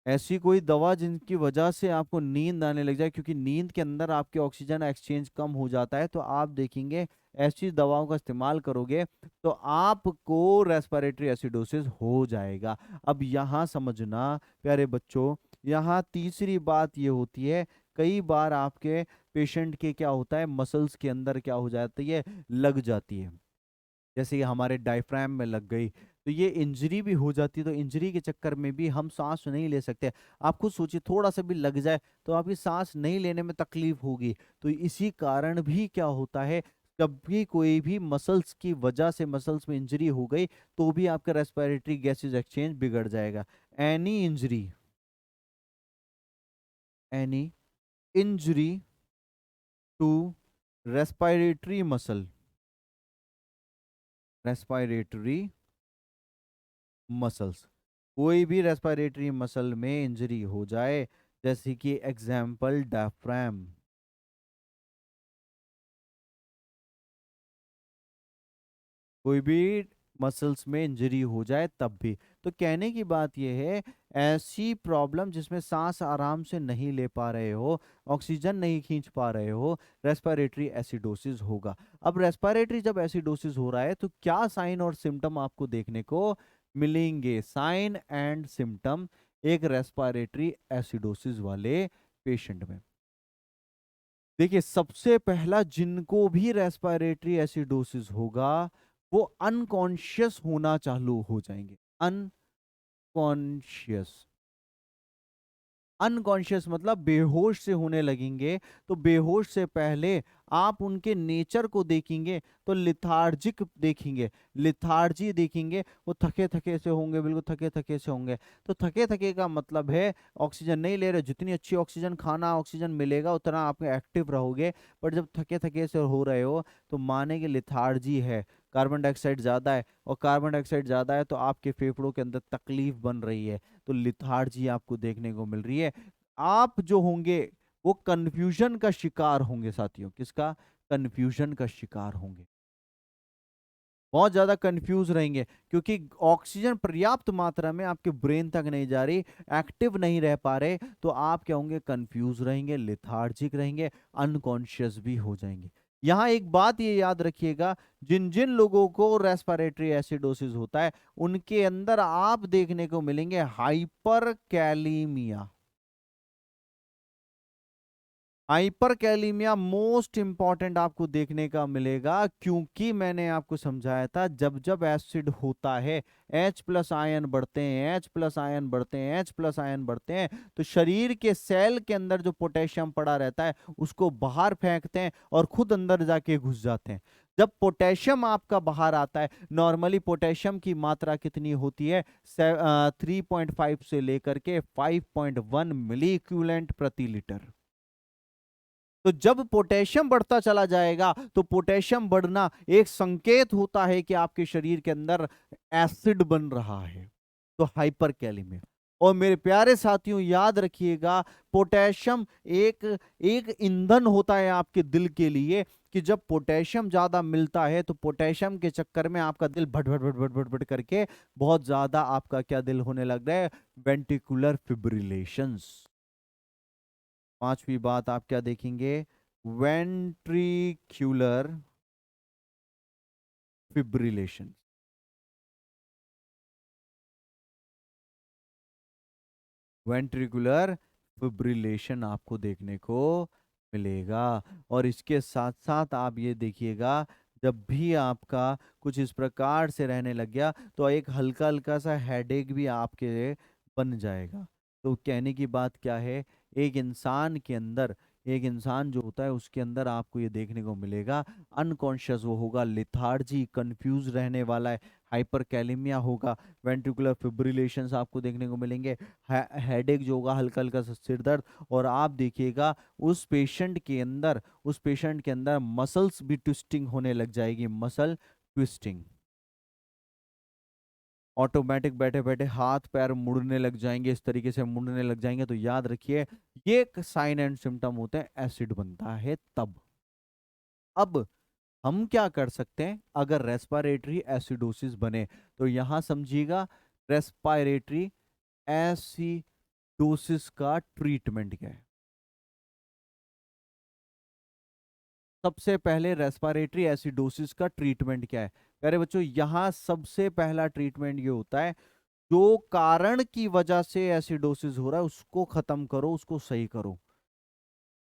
ऐसी कोई दवा जिनकी वजह से आपको नींद आने लग जाए, क्योंकि नींद के अंदर आपके ऑक्सीजन एक्सचेंज कम हो जाता है, तो आप देखेंगे ऐसी दवाओं का इस्तेमाल करोगे तो आपको रेस्पिरेटरी एसिडोसिस हो जाएगा। अब यहाँ समझना प्यारे बच्चों, यहाँ तीसरी बात ये होती है, कई बार आपके पेशेंट के क्या होता है, मसल्स के अंदर क्या हो जाती है, लग जाती है, जैसे ये हमारे डायफ्राम में लग गई, तो ये इंजरी भी हो जाती है, तो इंजरी के चक्कर में भी हम सांस नहीं ले सकते। आप खुद सोचिए, थोड़ा सा भी लग जाए तो आपकी सांस नहीं लेने में तकलीफ होगी। तो इसी कारण भी क्या होता है, कभी कोई भी मसल्स की वजह से मसल्स में इंजरी हो गई तो भी आपका रेस्पिरेटरी गैसेज एक्सचेंज बिगड़ जाएगा। Any injury, any injury to respiratory muscle, respiratory muscles, कोई भी रेस्पिरेटरी मसल में इंजरी हो जाए, जैसे कि एग्जाम्पल डायफ्राम, कोई भी मसल्स में इंजरी हो जाए तब भी। तो कहने की बात यह है, ऐसी प्रॉब्लम जिसमें सांस आराम से नहीं ले पा रहे हो, ऑक्सीजन नहीं खींच पा रहे हो, रेस्पिरेटरी एसिडोसिस होगा। अब रेस्पिरेटरी जब एसिडोसिस हो रहा है तो क्या साइन और सिम्टम आपको देखने को मिलेंगे? साइन एंड सिम्टम एक रेस्पिरेटरी एसिडोसिस वाले पेशेंट में, देखिए सबसे पहला, जिनको भी रेस्पिरेटरी एसिडोसिस होगा वो अनकॉन्शियस होना चालू हो जाएंगे। अनकॉन्शियस, अनकॉन्शियस मतलब बेहोश से होने लगेंगे। तो बेहोश से पहले आप उनके नेचर को देखेंगे तो लिथार्जिक देखेंगे, लिथार्जी देखेंगे, वो थके थके से होंगे, बिल्कुल थके थके से होंगे। तो थके थके का मतलब है ऑक्सीजन नहीं ले रहे, जितनी अच्छी ऑक्सीजन खाना ऑक्सीजन मिलेगा उतना आप एक्टिव रहोगे, पर जब थके थके से हो रहे हो तो माने कि लिथार्जी है, कार्बन डाइऑक्साइड ज़्यादा है, और कार्बन डाइऑक्साइड ज़्यादा है तो आपके फेफड़ों के अंदर तकलीफ बन रही है, तो लिथार्जी आपको देखने को मिल रही है। आप जो होंगे वो कंफ्यूजन का शिकार होंगे साथियों, किसका? कंफ्यूजन का शिकार होंगे, बहुत ज्यादा कंफ्यूज रहेंगे, क्योंकि ऑक्सीजन पर्याप्त मात्रा में आपके ब्रेन तक नहीं जा रही, एक्टिव नहीं रह पा रहे, तो आप क्या होंगे? कंफ्यूज रहेंगे, लेथार्जिक रहेंगे, अनकॉन्शियस भी हो जाएंगे। यहाँ एक बात ये याद रखिएगा, जिन जिन लोगों को रेस्पिरेटरी एसिडोसिस होता है उनके अंदर आप देखने को मिलेंगे हाइपर कैलीमिया। हाइपरकैलिमिया मोस्ट इंपॉर्टेंट आपको देखने का मिलेगा, क्योंकि मैंने आपको समझाया था जब जब एसिड होता है H प्लस आयन बढ़ते हैं, H प्लस आयन बढ़ते हैं, H प्लस आयन बढ़ते हैं, तो शरीर के सेल के अंदर जो पोटेशियम पड़ा रहता है उसको बाहर फेंकते हैं और खुद अंदर जाके घुस जाते हैं। जब पोटेशियम आपका बाहर आता है, नॉर्मली पोटेशियम की मात्रा कितनी होती है? 3.5 से लेकर के 5.1 मिली इक्विवेलेंट प्रति लीटर। तो जब पोटेशियम बढ़ता चला जाएगा तो पोटेशियम बढ़ना एक संकेत होता है कि आपके शरीर के अंदर एसिड बन रहा है, तो हाइपरकैलेमिया। और मेरे प्यारे साथियों याद रखिएगा, पोटेशियम एक एक ईंधन होता है आपके दिल के लिए, कि जब पोटेशियम ज्यादा मिलता है तो पोटेशियम के चक्कर में आपका दिल भट भट भट भट भट भट करके बहुत ज्यादा आपका क्या दिल होने लग रहा है? वेंटिकुलर फिब्रिलेशंस। 5वीं बात आप क्या देखेंगे, वेंट्रिक्यूलर फिब्रिलेशन। वेंट्रिकुलर फिब्रिलेशन आपको देखने को मिलेगा। और इसके साथ साथ आप ये देखिएगा, जब भी आपका कुछ इस प्रकार से रहने लग गया तो एक हल्का हल्का सा हेडेक भी आपके बन जाएगा। तो कहने की बात क्या है, एक इंसान के अंदर, एक इंसान जो होता है उसके अंदर आपको ये देखने को मिलेगा, अनकॉन्शियस वो होगा, लिथार्जी, कंफ्यूज रहने वाला है, हाइपरकैलेमिया होगा, वेंट्रिकुलर फिब्रिलेशंस आपको देखने को मिलेंगे, हेडेक जो होगा, हल्का हल्का सा सिर दर्द। और आप देखिएगा उस पेशेंट के अंदर मसल्स भी ट्विस्टिंग होने लग जाएगी, मसल ट्विस्टिंग। ऑटोमेटिक बैठे बैठे हाथ पैर मुड़ने लग जाएंगे, इस तरीके से मुड़ने लग जाएंगे। तो याद रखिए ये एक साइन एंड सिम्टम होते हैं, एसिड बनता है तब। अब हम क्या कर सकते हैं अगर रेस्पिरेटरी एसिडोसिस बने, तो यहां समझिएगा रेस्पिरेटरी एसिडोसिस का ट्रीटमेंट क्या है। सबसे पहले रेस्पिरेटरी एसिडोसिस का ट्रीटमेंट क्या है, प्यारे बच्चों, यहां सबसे पहला ट्रीटमेंट ये होता है, जो कारण की वजह से एसिडोसिस हो रहा है उसको खत्म करो, उसको सही करो।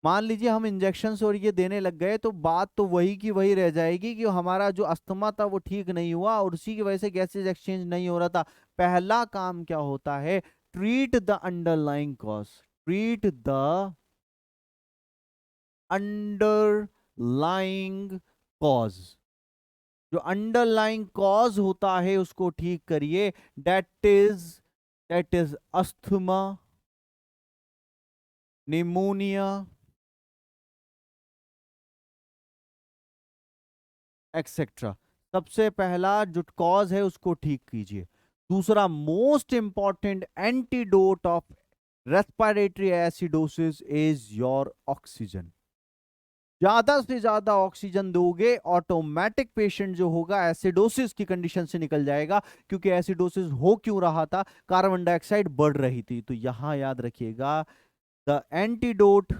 मान लीजिए हम इंजेक्शन और ये देने लग गए तो बात तो वही की वही रह जाएगी कि हमारा जो अस्थमा था वो ठीक नहीं हुआ और उसी की वजह से गैसेज एक्सचेंज नहीं हो रहा था। पहला काम क्या होता है, treat the underlying cause, treat the underlying cause. जो अंडरलाइंग कॉज होता है उसको ठीक करिए। That is asthma, pneumonia, etcetera. सबसे पहला जो कॉज है उसको ठीक कीजिए। दूसरा most important antidote of respiratory acidosis is your oxygen. ज्यादा से ज्यादा ऑक्सीजन दोगे, ऑटोमेटिक पेशेंट जो होगा एसिडोसिस की कंडीशन से निकल जाएगा। क्योंकि एसिडोसिस हो क्यों रहा था, कार्बन डाइऑक्साइड बढ़ रही थी। तो यहां याद रखिएगा, the antidote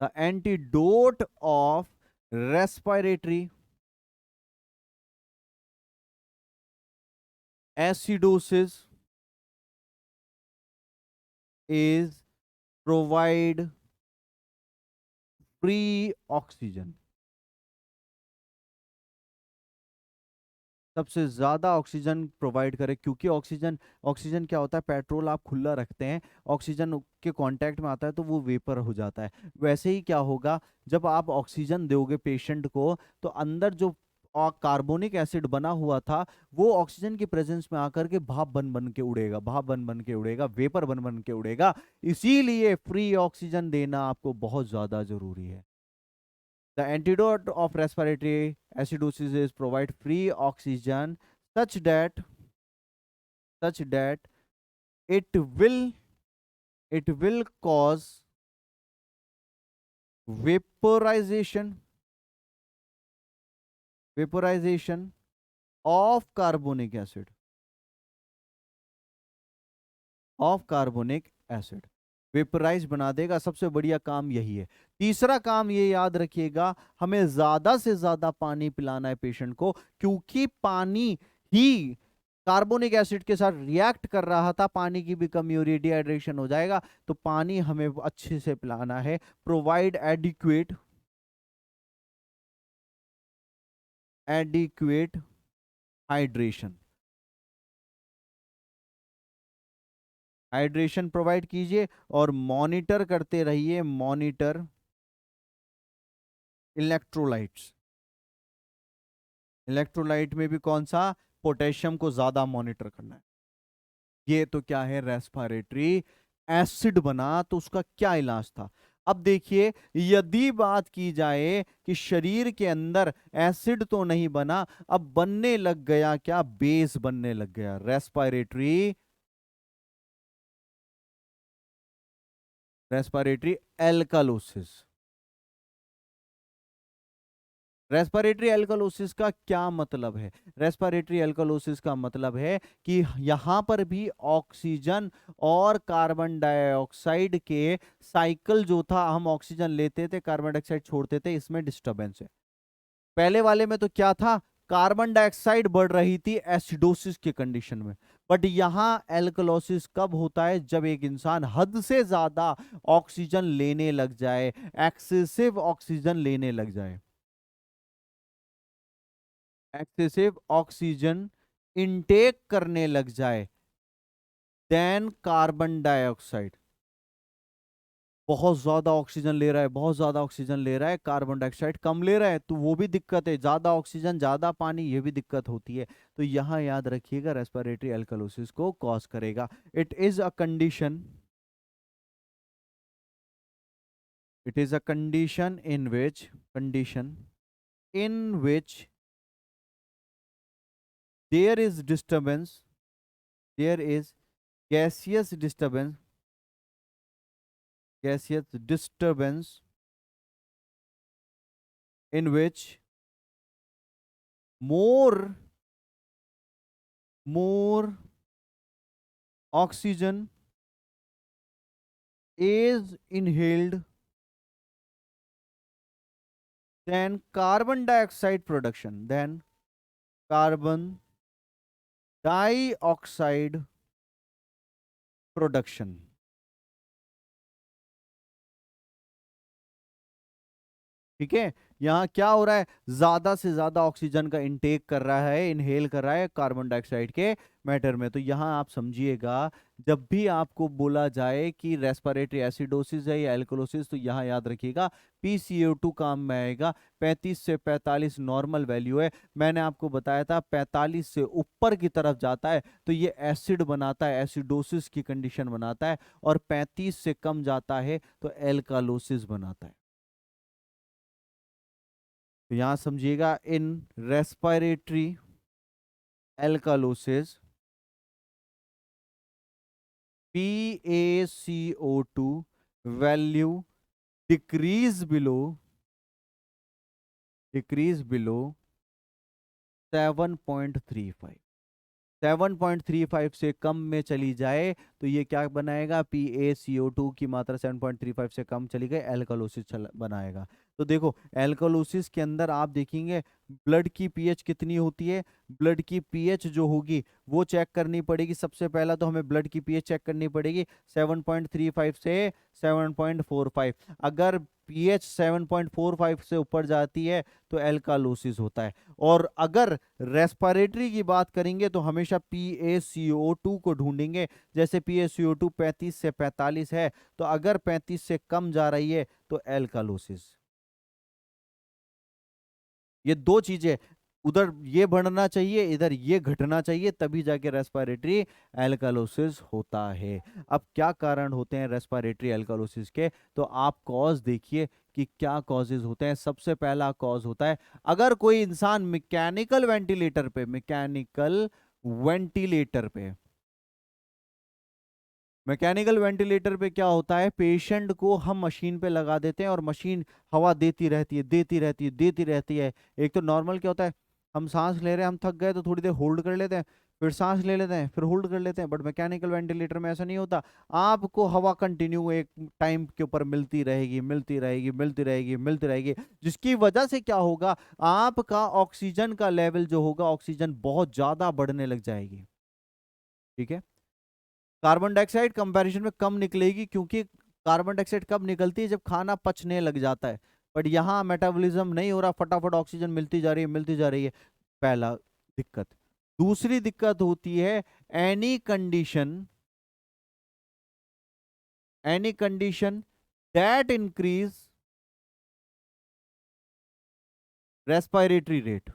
the antidote of respiratory acidosis is provide free oxygen। सबसे ज्यादा ऑक्सीजन प्रोवाइड करें, क्योंकि ऑक्सीजन ऑक्सीजन क्या होता है, पेट्रोल आप खुला रखते हैं, ऑक्सीजन के कांटेक्ट में आता है तो वो वेपर हो जाता है। वैसे ही क्या होगा, जब आप ऑक्सीजन दोगे पेशेंट को तो अंदर जो कार्बोनिक एसिड बना हुआ था वो ऑक्सीजन की प्रेजेंस में आकर के भाप बन बन के उड़ेगा, भाप बन बन के उड़ेगा, वेपर बन बन के उड़ेगा। इसीलिए फ्री ऑक्सीजन देना आपको बहुत ज्यादा जरूरी है। The antidote of respiratory acidosis is provide free oxygen such that such that it will it will cause vaporization vaporization of carbonic acid of carbonic acid. Vaporise बना देगा, सबसे बढ़िया काम यही है। तीसरा काम ये याद रखिएगा, हमें ज्यादा से ज्यादा पानी पिलाना है पेशेंट को, क्योंकि पानी ही कार्बोनिक एसिड के साथ रिएक्ट कर रहा था, पानी की भी कमी हो रही है, डिहाइड्रेशन हो जाएगा। तो पानी हमें अच्छे से पिलाना है। Provide adequate adequate hydration, hydration provide कीजिए और मॉनिटर करते रहिए, मॉनिटर इलेक्ट्रोलाइट्स। इलेक्ट्रोलाइट में भी कौन सा, पोटेशियम को ज्यादा मॉनिटर करना है। ये तो क्या है, रेस्पिरेटरी एसिड बना तो उसका क्या इलाज था। अब देखिए, यदि बात की जाए कि शरीर के अंदर एसिड तो नहीं बना, अब बनने लग गया क्या, बेस बनने लग गया, रेस्पिरेटरी एल्कालोसिस। रेस्पिरेटरी एल्कलोसिस का क्या मतलब है? रेस्पिरेटरी एल्कलोसिस का मतलब है कि यहां पर भी ऑक्सीजन और कार्बन डाइऑक्साइड के साइकिल जो था, हम ऑक्सीजन लेते थे, कार्बन डाइऑक्साइड छोड़ते थे, इसमें डिस्टरबेंस है। पहले वाले में तो क्या था, कार्बन डाइऑक्साइड बढ़ रही थी एसिडोसिस के कंडीशन में, बट यहां एल्कलोसिस कब होता है, जब एक इंसान हद से ज्यादा ऑक्सीजन लेने लग जाए, एक्सेसिव ऑक्सीजन लेने लग जाए, एक्सेसिव ऑक्सीजन इनटेक करने लग जाए, देन कार्बन डाइऑक्साइड बहुत ज्यादा ऑक्सीजन ले रहा है, बहुत ज्यादा ऑक्सीजन ले रहा है, कार्बन डाइऑक्साइड कम ले रहा है, तो वो भी दिक्कत है, ज्यादा ऑक्सीजन ज्यादा पानी, ये भी दिक्कत होती है। तो यहां याद रखिएगा रेस्पिरेटरी एल्कलोसिस को कॉज करेगा। It is a condition, it is a condition in which there is disturbance, there is gaseous disturbance, gaseous disturbance in which more oxygen is inhaled than carbon dioxide production, than carbon dioxide production। ठीक है, यहाँ क्या हो रहा है, ज्यादा से ज्यादा ऑक्सीजन का इनटेक कर रहा है, इनहेल कर रहा है कार्बन डाइऑक्साइड के मैटर में। तो यहाँ आप समझिएगा, जब भी आपको बोला जाए कि रेस्पिरेटरी एसिडोसिस है या एल्कोलोसिस, तो यहाँ याद रखिएगा PCO2 काम में आएगा। 35 से 45 नॉर्मल वैल्यू है, मैंने आपको बताया था 45 से ऊपर की तरफ जाता है तो ये एसिड बनाता है, एसिडोसिस की कंडीशन बनाता है, और 35 से कम जाता है तो एल्कालोसिस बनाता है। तो यहां समझिएगा, in respiratory alkalosis PaCO2 value decrease below 7.35। 7.35 से कम में चली जाए तो ये क्या बनाएगा, PaCO2 की मात्रा 7.35 से कम चली गई, एल्कलोसिस बनाएगा। तो देखो एल्कलोसिस के अंदर आप देखेंगे ब्लड की पीएच कितनी होती है, ब्लड की पीएच जो होगी वो चेक करनी पड़ेगी। सबसे पहला तो हमें ब्लड की पीएच चेक करनी पड़ेगी 7.35 से 7.45। अगर पीएच 7.45 से ऊपर जाती है तो एल्कालोसिस होता है। और अगर रेस्पिरेटरी की बात करेंगे तो हमेशा PaCO2 को ढूंढेंगे। जैसे PaCO2 35 से 45 है, तो अगर 35 से कम जा रही है तो एल्कालोसिस। ये दो चीजें, उधर ये बढ़ना चाहिए, इधर ये घटना चाहिए, तभी जाके रेस्पिरेटरी एल्कालोसिस होता है। अब क्या कारण होते हैं रेस्पिरेटरी एल्कालोसिस के, तो आप कॉज देखिए कि क्या कॉजेज होते हैं। सबसे पहला कॉज होता है, अगर कोई इंसान मैकेनिकल वेंटिलेटर पे क्या होता है, पेशेंट को हम मशीन पे लगा देते हैं और मशीन हवा देती रहती है, देती रहती है, देती रहती है। एक तो नॉर्मल क्या होता है, हम सांस ले रहे हैं, हम थक गए तो थोड़ी देर होल्ड कर लेते हैं, फिर सांस ले लेते हैं, फिर होल्ड कर लेते हैं। बट मैकेनिकल वेंटिलेटर में ऐसा नहीं होता, आपको हवा कंटिन्यू एक टाइम के ऊपर मिलती रहेगी, मिलती रहेगी, मिलती रहेगी, मिलती रहेगी, जिसकी वजह से क्या होगा, आपका ऑक्सीजन का लेवल जो होगा, ऑक्सीजन बहुत ज्यादा बढ़ने लग जाएगी। ठीक है, कार्बन डाइऑक्साइड कंपैरिजन में कम निकलेगी, क्योंकि कार्बन डाइऑक्साइड कब निकलती है, जब खाना पचने लग जाता है। बट यहाँ मेटाबॉलिज्म नहीं हो रहा, फटाफट ऑक्सीजन मिलती जा रही है, मिलती जा रही है। पहला दिक्कत। दूसरी दिक्कत होती है, any condition any condition that increase respiratory rate.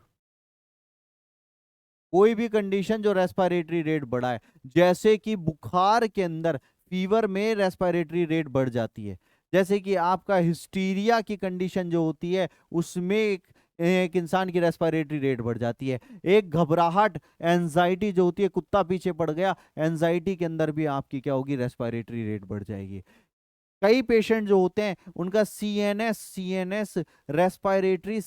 कोई भी कंडीशन जो रेस्पिरेटरी रेट बढ़ाए, जैसे कि बुखार के अंदर, फीवर में रेस्पिरेटरी रेट बढ़ जाती है। जैसे कि आपका हिस्टीरिया की कंडीशन जो होती है, उसमें एक इंसान की रेस्पिरेटरी रेट बढ़ जाती है। एक घबराहट, एंजाइटी जो होती है, कुत्ता पीछे पड़ गया, एंजाइटी के अंदर भी आपकी क्या होगी, रेस्पिरेटरी रेट बढ़ जाएगी। कई पेशेंट जो होते हैं उनका सीएनएस रेस्पिरेटरी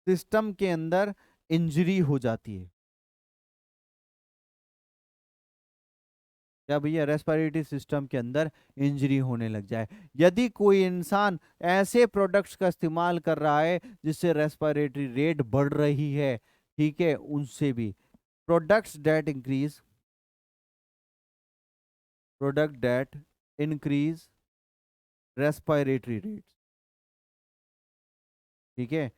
सिस्टम के अंदर इंजरी हो जाती है। क्या भैया? रेस्पिरेटरी सिस्टम के अंदर इंजरी होने लग जाए। यदि कोई इंसान ऐसे प्रोडक्ट्स का इस्तेमाल कर रहा है जिससे रेस्पिरेटरी रेट बढ़ रही है, ठीक है, उनसे भी products that increase product that increase respiratory rate, ठीक है,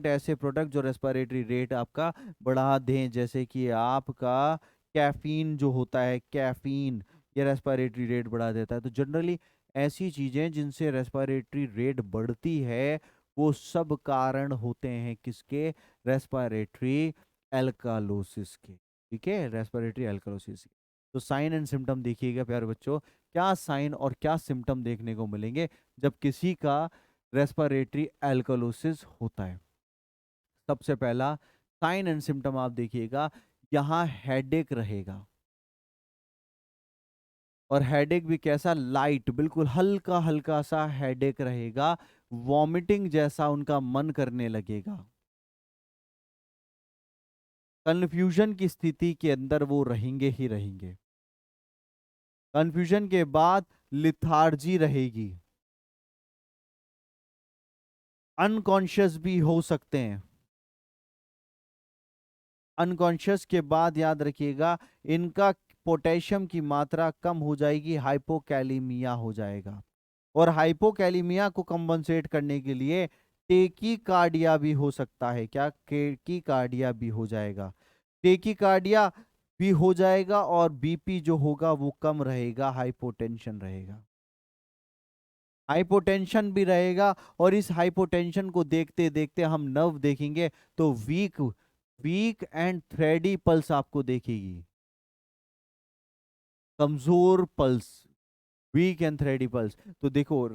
ऐसे प्रोडक्ट जो रेस्पिरेटरी रेट आपका बढ़ा दें, जैसे कि आपका कैफीन जो होता है, कैफीन, ये रेस्पिरेटरी रेट बढ़ा देता है। तो जनरली ऐसी चीजें जिनसे रेस्पिरेटरी रेट बढ़ती है, वो सब कारण होते हैं किसके? रेस्पिरेटरी एल्कालोसिस के, ठीक है, रेस्पिरेटरी एल्कालोसिस के। तो साइन एंड सिम्टम देखिएगा प्यारे बच्चों, क्या साइन और क्या सिम्टम देखने को मिलेंगे जब किसी का रेस्पिरेटरी एल्कलोसिस होता है। सबसे पहला साइन एंड सिम्टम आप देखिएगा, यहां हेडेक रहेगा, और हेडेक भी कैसा? लाइट, बिल्कुल हल्का हल्का सा हेडेक रहेगा। वॉमिटिंग जैसा उनका मन करने लगेगा। कंफ्यूजन की स्थिति के अंदर वो रहेंगे ही रहेंगे। कंफ्यूजन के बाद लिथार्जी रहेगी। अनकॉन्शियस भी हो सकते हैं। अनकॉन्शियस के बाद याद रखिएगा, इनका पोटेशियम की मात्रा कम हो जाएगी, हाइपोकैलिमिया हो जाएगा। और हाइपोकैलिमिया को कंपनसेट करने के लिए टेकीकार्डिया भी हो सकता है। क्या? टेकीकार्डिया भी हो जाएगा। टेकीकार्डिया भी हो जाएगा, और बीपी जो होगा वो कम रहेगा, हाइपोटेंशन रहेगा। हाइपोटेंशन भी रहेगा, और इस हाइपोटेंशन को देखते देखते हम नर्व देखेंगे तो weak weak and thready pulse आपको देखेगी, कमजोर pulse, weak and thready pulse. तो देखो,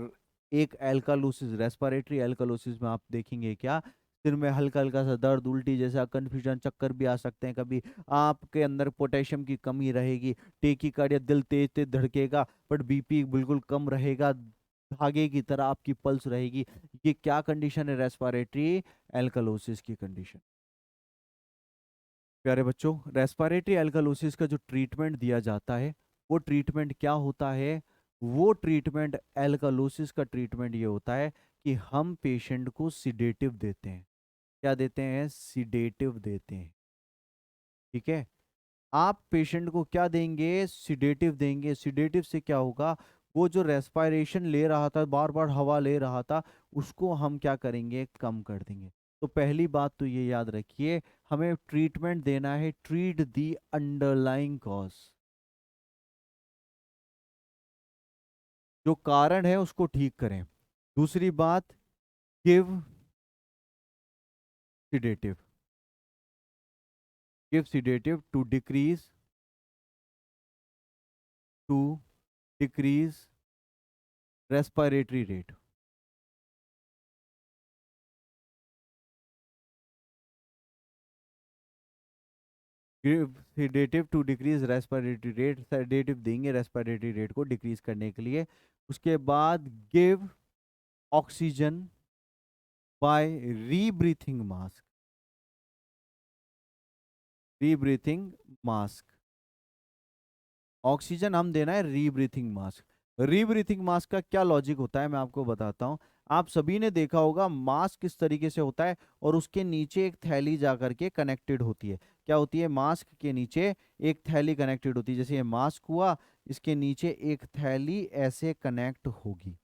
एक एल्कालोसिस, रेस्पिरेटरी एल्कालोसिस में आप देखेंगे क्या? सिर में हल्का हल्का सा दर्द, उल्टी जैसा, कंफ्यूजन, चक्कर भी आ सकते हैं कभी। आपके अंदर पोटेशियम की कमी रहेगी, टेकीकार्डिया, दिल तेज तेज धड़केगा, बट बीपी बिल्कुल कम रहेगा, धागे की तरह आपकी पल्स रहेगी। ये क्या कंडीशन है? रेस्पिरेटरी एल्कालोसिस की कंडीशन। प्यारे बच्चों, रेस्पिरेटरी एल्कालोसिस का जो ट्रीटमेंट दिया जाता है, वो ट्रीटमेंट क्या होता है? वो ट्रीटमेंट, एल्कालोसिस का ट्रीटमेंट ये होता है कि हम पेशेंट को सिडेटिव देते हैं। क्या देते हैं? सिडेटिव देते हैं, ठीक है। आप पेशेंट को क्या देंगे? सिडेटिव देंगे। सिडेटिव से क्या होगा? वो जो रेस्पिरेशन ले रहा था, बार बार हवा ले रहा था, उसको हम क्या करेंगे? कम कर देंगे। तो पहली बात तो ये याद रखिए, हमें ट्रीटमेंट देना है, ट्रीट दी अंडरलाइंग कॉज, जो कारण है उसको ठीक करें। दूसरी बात, give sedative, give sedative to decrease respiratory rate. Sedative to decrease respiratory rate, sedative देंगे रेस्पिरेटरी रेट को डिक्रीज करने के लिए। उसके बाद give oxygen by rebreathing mask, rebreathing mask, oxygen हम देना है रीब्रीथिंग मास्क। रीब्रीथिंग मास्क का क्या लॉजिक होता है मैं आपको बताता हूं। आप सभी ने देखा होगा मास्क किस तरीके से होता है, और उसके नीचे एक थैली जाकर के कनेक्टेड होती है। क्या होती है? मास्क के नीचे एक थैली कनेक्टेड होती है। जैसे ये मास्क हुआ, इसके नीचे एक थैली ऐसे कनेक्ट होगी।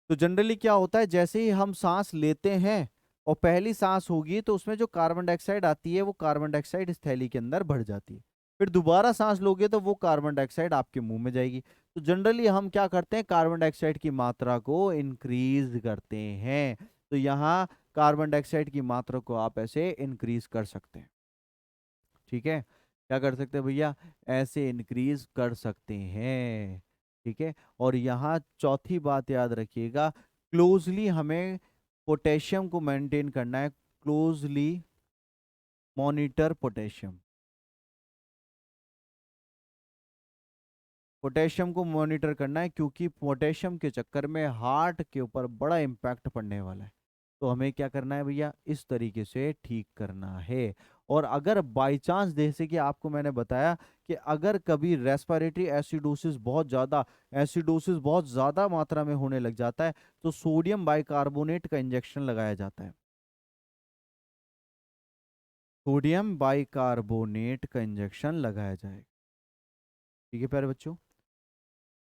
तो जनरली क्या होता है, जैसे ही हम सांस लेते हैं और पहली सांस होगी, तो उसमें जो कार्बन डाइऑक्साइड आती है, वो कार्बन डाइऑक्साइड इस थैली के अंदर भर जाती है। फिर दोबारा सांस लोगे तो वो कार्बन डाइऑक्साइड आपके मुंह में जाएगी। तो जनरली हम क्या करते हैं? कार्बन डाइऑक्साइड की मात्रा को इंक्रीज करते हैं। तो यहाँ कार्बन डाइऑक्साइड की मात्रा को आप ऐसे इंक्रीज कर सकते हैं, ठीक है। क्या कर सकते हैं भैया? ऐसे इंक्रीज कर सकते हैं, ठीक है। और यहाँ चौथी बात याद रखिएगा, क्लोजली हमें पोटेशियम को मेंटेन करना है, क्लोजली मॉनिटर पोटेशियम। पोटेशियम को मॉनिटर करना है, क्योंकि पोटेशियम के चक्कर में हार्ट के ऊपर बड़ा इम्पैक्ट पड़ने वाला है। तो हमें क्या करना है भैया, इस तरीके से ठीक करना है। और अगर बाय चांस, जैसे कि आपको मैंने बताया कि अगर कभी रेस्पिरेटरी एसिडोसिस बहुत ज़्यादा मात्रा में होने लग जाता है, तो सोडियम बाइकार्बोनेट का इंजेक्शन लगाया जाता है। सोडियम बाइकार्बोनेट का इंजेक्शन लगाया जाएगा। ठीक है प्यारे बच्चों,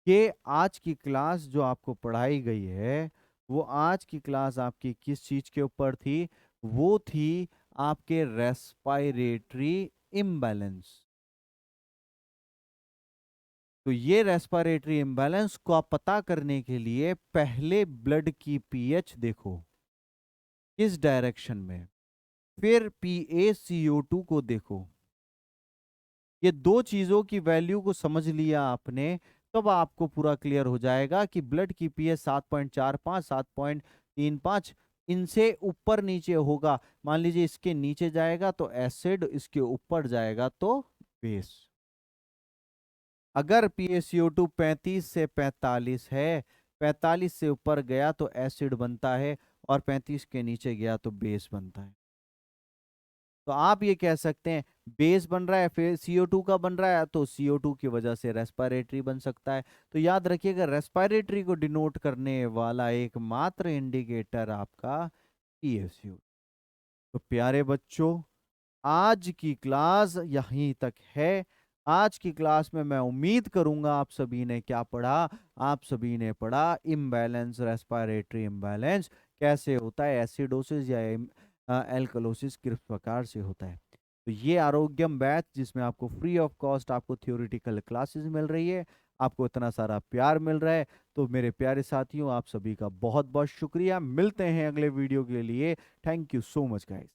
ये आज की क्लास जो आपको पढ़ाई गई है, वो आज की क्लास आपकी किस चीज के ऊपर थी? वो थी आपके रेस्पायरेटरी इम्बैलेंस। तो ये रेस्पिरेटरी इम्बैलेंस को आप पता करने के लिए पहले ब्लड की पीएच देखो किस डायरेक्शन में, फिर PaCO2 को देखो। ये दो चीजों की वैल्यू को समझ लिया आपने, तब आपको पूरा क्लियर हो जाएगा कि ब्लड की पीएच 7.45, 7.35, इनसे ऊपर नीचे होगा। मान लीजिए इसके नीचे जाएगा तो एसिड, इसके ऊपर जाएगा तो बेस। अगर PaCO2 35 से 45 है, 45 से ऊपर गया तो एसिड बनता है, और 35 के नीचे गया तो बेस बनता है। तो आप ये कह सकते हैं बेस बन रहा है, फिर CO2 का बन रहा है, तो CO2 की वजह से रेस्पिरेटरी बन सकता है। तो याद रखिएगा, रेस्पिरेटरी को डिनोट करने वाला एकमात्र इंडिकेटर आपका PaCO2। तो प्यारे बच्चों, आज की क्लास यहीं तक है। आज की क्लास में मैं उम्मीद करूंगा आप सभी ने क्या पढ़ा? आप सभी ने पढ़ा इम्बैलेंस, रेस्पिरेटरी इम्बैलेंस कैसे होता है, एसिडोसिस या एल्कलोसिस किस प्रकार से होता है। तो ये आरोग्यम बैच, जिसमें आपको फ्री ऑफ कॉस्ट आपको थियोरिटिकल क्लासेस मिल रही है, आपको इतना सारा प्यार मिल रहा है। तो मेरे प्यारे साथियों, आप सभी का बहुत बहुत शुक्रिया। मिलते हैं अगले वीडियो के लिए। Thank you so much guys.